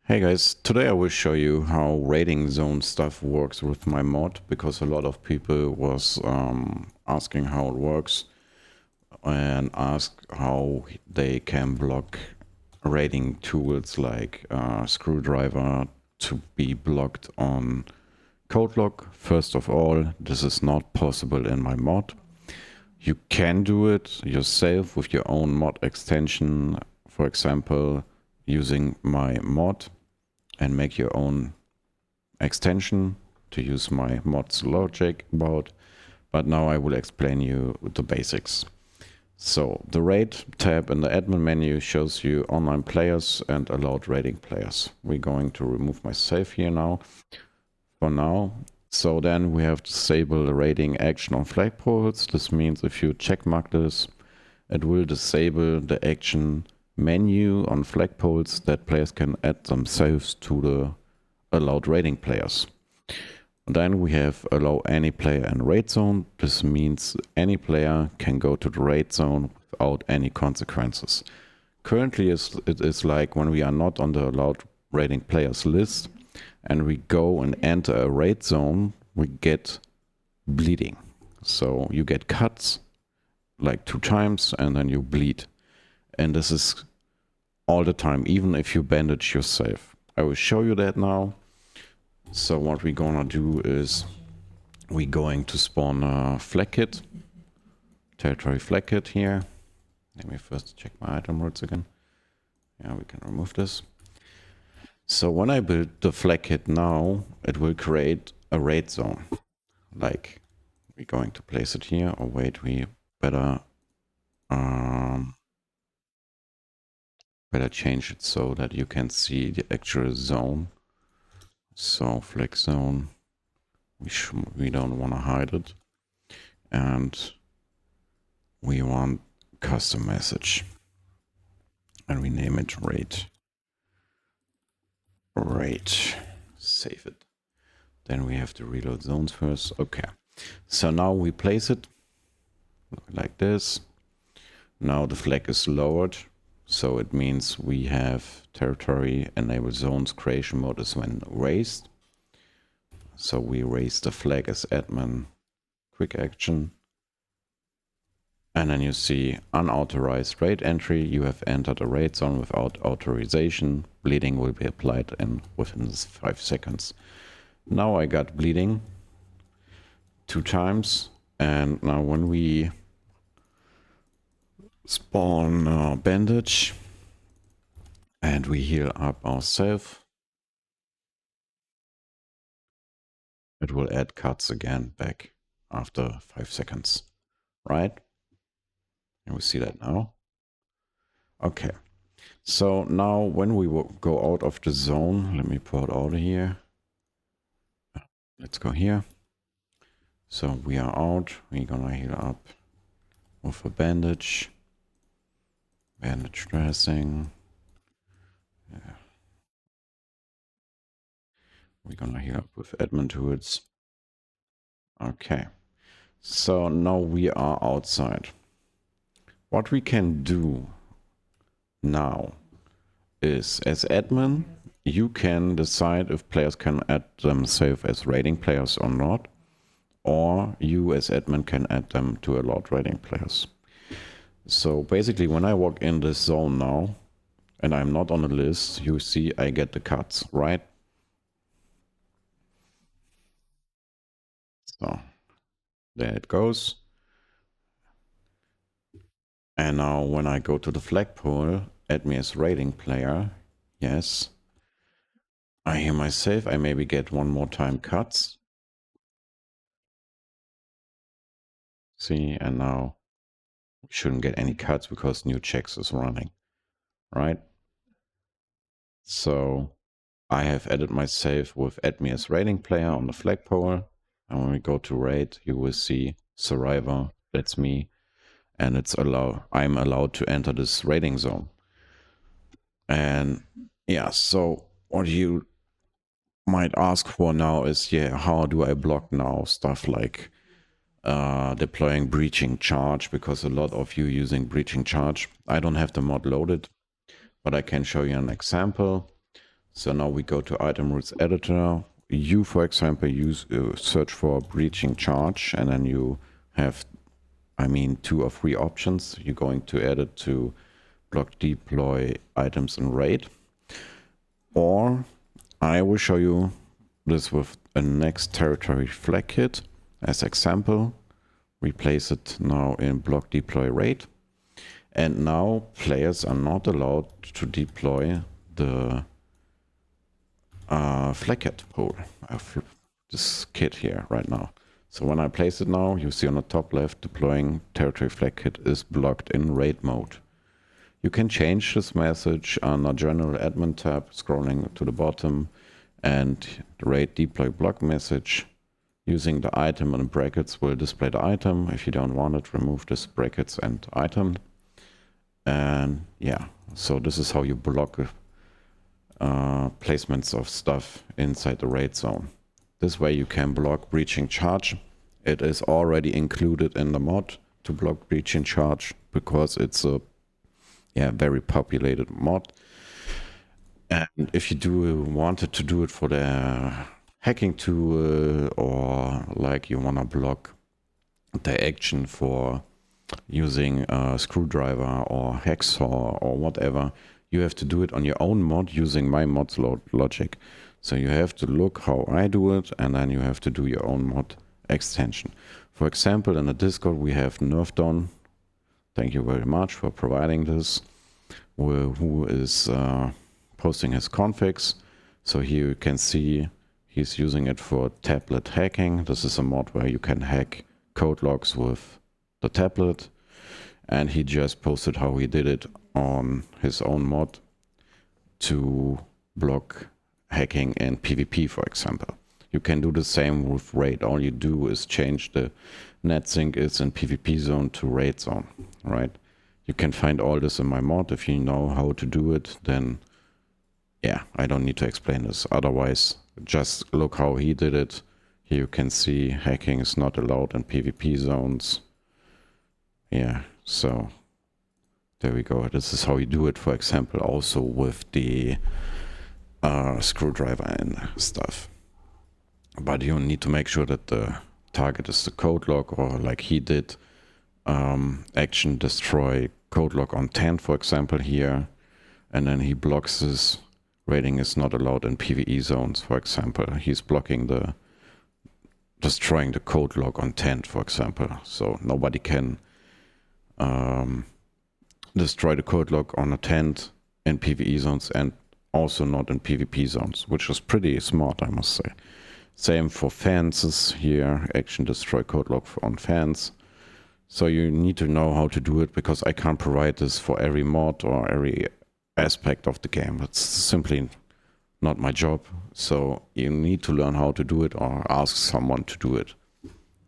Hey guys, today I will show you how rating zone stuff works with my mod, because a lot of people was asking how it works and ask how they can block rating tools like screwdriver to be blocked on code lock. First of all, this is not possible in my mod. You can do it yourself with your own mod extension, for example, using my mod, and make your own extension to use my mods logic about, but now I will explain you the basics. So the rate tab in the admin menu shows you online players and allowed rating players. We're going to remove my save here now for now. So then we have to disable the rating action on flagpoles. This means if you checkmark this, it will disable the action menu on flagpoles that players can add themselves to the allowed rating players. Then we have allow any player in raid zone. This means any player can go to the raid zone without any consequences. Currently it is like when we are not on the allowed rating players list and we go and enter a raid zone, we get bleeding. So you get cuts like 2 times and then you bleed. And this is all the time, even if you bandage yourself. I will show you that now. So what we're gonna do is we're going to spawn a flag kit, territory flag kit here. Let me first check my item routes again. Yeah, we can remove this. So when I build the flag kit now, it will create a raid zone. Like, we're going to place it here. Oh wait, we better change it so that you can see the actual zone. So flag zone, we don't want to hide it, and we want custom message, and we name it raid. Save it. Then we have to reload zones first. Okay, so now we place it like this. Now the flag is lowered, so it means we have territory enable zones creation mode is when raised. So we raise the flag as admin quick action. And then you see unauthorized raid entry. You have entered a raid zone without authorization. Bleeding will be applied within 5 seconds. Now I got bleeding 2 times. And now when we spawn bandage and we heal up ourselves, it will add cuts again back after 5 seconds, right? And we see that now. Okay, so now when we will go out of the zone, let me pull it out of here. Let's go here. So we are out. We're gonna heal up with a bandage. Bandage dressing. Yeah. We're gonna heal up with admin tools. Okay. So now we are outside. What we can do now is, as admin, you can decide if players can add themselves as rating players or not, or you as admin can add them to allowed rating players. So basically when I walk in this zone now and I'm not on the list, you see I get the cuts, right? So there it goes. And now when I go to the flagpole, add me as rating player, yes. I hear myself, I maybe get 1 more time cuts. See, and now we shouldn't get any cuts because new checks is running, right? So I have added myself with add me as rating player on the flagpole. And when we go to raid, you will see Survivor, that's me. And I'm allowed to enter this rating zone. And yeah, so what you might ask for now is, yeah, how do I block now stuff like deploying breaching charge, because a lot of you using breaching charge. I don't have the mod loaded, but I can show you an example. So now we go to item rules editor. You, for example, use search for breaching charge, and then you have, I mean, 2 or 3 options. You're going to add it to block deploy items and raid. Or I will show you this with a next territory flag kit as example. Replace it now in block deploy raid. And now players are not allowed to deploy the flag kit pool. I flip this kit here right now. So when I place it now, you see on the top left, deploying territory flag kit is blocked in raid mode. You can change this message on the general admin tab, scrolling to the bottom, and the raid deploy block message using the item and brackets will display the item. If you don't want it, remove this brackets and item. And yeah, so this is how you block placements of stuff inside the raid zone. This way you can block breaching charge. It is already included in the mod to block breaching charge because it's a very populated mod. And if you wanted to do it for the hacking tool, or like you want to block the action for using a screwdriver or hacksaw or whatever, you have to do it on your own mod using my mod's logic. So you have to look how I do it, and then you have to do your own mod extension. For example, in the Discord we have Nerfdon. Thank you very much for providing this. Who is posting his configs. So here you can see he's using it for tablet hacking. This is a mod where you can hack code logs with the tablet. And he just posted how he did it on his own mod to block hacking in PvP, for example. You can do the same with raid. All you do is change the netsync is in PvP zone to raid zone, right? You can find all this in my mod. If you know how to do it, then yeah, I don't need to explain this. Otherwise, just look how he did it. Here you can see hacking is not allowed in PvP zones. Yeah, so there we go. This is how you do it, for example, also with the screwdriver and stuff. But you need to make sure that the target is the code log, or like he did, action destroy code log on 10, for example, here. And then he blocks this. Raiding is not allowed in PvE zones, for example. He's blocking destroying the code log on 10, for example. So nobody can destroy the code log on a tent in PvE zones, and also not in PvP zones, which is pretty smart, I must say. Same for fences here, action destroy code log on fence. So you need to know how to do it, because I can't provide this for every mod or every aspect of the game. It's simply not my job. So you need to learn how to do it, or ask someone to do it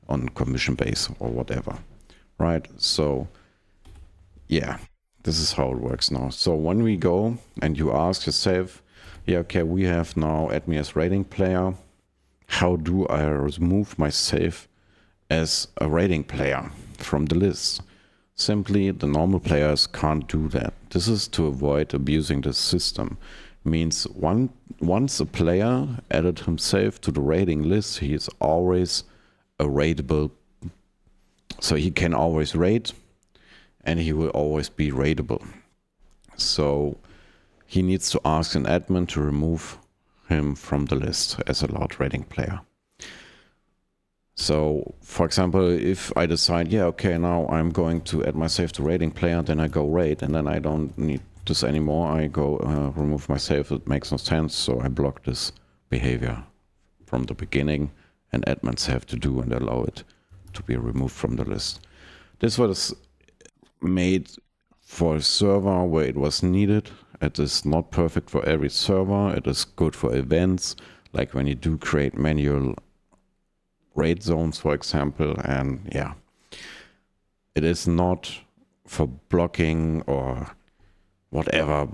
on commission base or whatever. Right? So yeah, this is how it works now. So when we go and you ask yourself, yeah, okay, we have now add me as raiding player. How do I remove myself as a raiding player from the list? Simply, the normal players can't do that. This is to avoid abusing the system. Means once a player added himself to the raiding list, he is always a raidable. So he can always raid, and he will always be raidable. So he needs to ask an admin to remove him from the list as a allowed raiding player. So, for example, if I decide, yeah, okay, now I'm going to add myself to raiding player, then I go raid, and then I don't need this anymore, I go remove myself, it makes no sense, so I block this behavior from the beginning, and admins have to do and allow it to be removed from the list. This was made for a server where it was needed. It is not perfect for every server. It is good for events, like when you do create manual raid zones, for example. And yeah, it is not for blocking or whatever,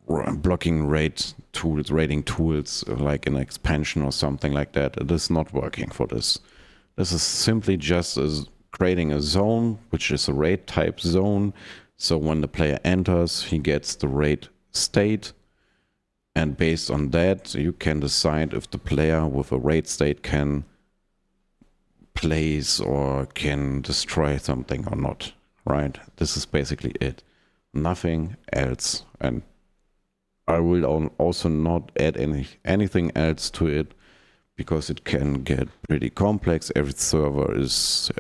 blocking raiding tools like an expansion or something like that. It is not working for this. This is simply just as creating a zone, which is a raid type zone. So when the player enters, he gets the raid state, And based on that, you can decide if the player with a raid state can place or can destroy something or not, right? This is basically it. Nothing else. And I will also not add anything else to it, because it can get pretty complex. Every server is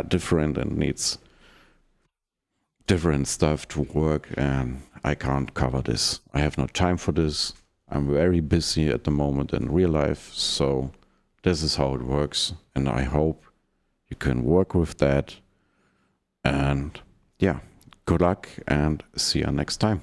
different and needs different stuff to work, and I can't cover this. I have no time for this. I'm very busy at the moment in real life, so this is how it works, and I hope you can work with that. And yeah, good luck and see you next time.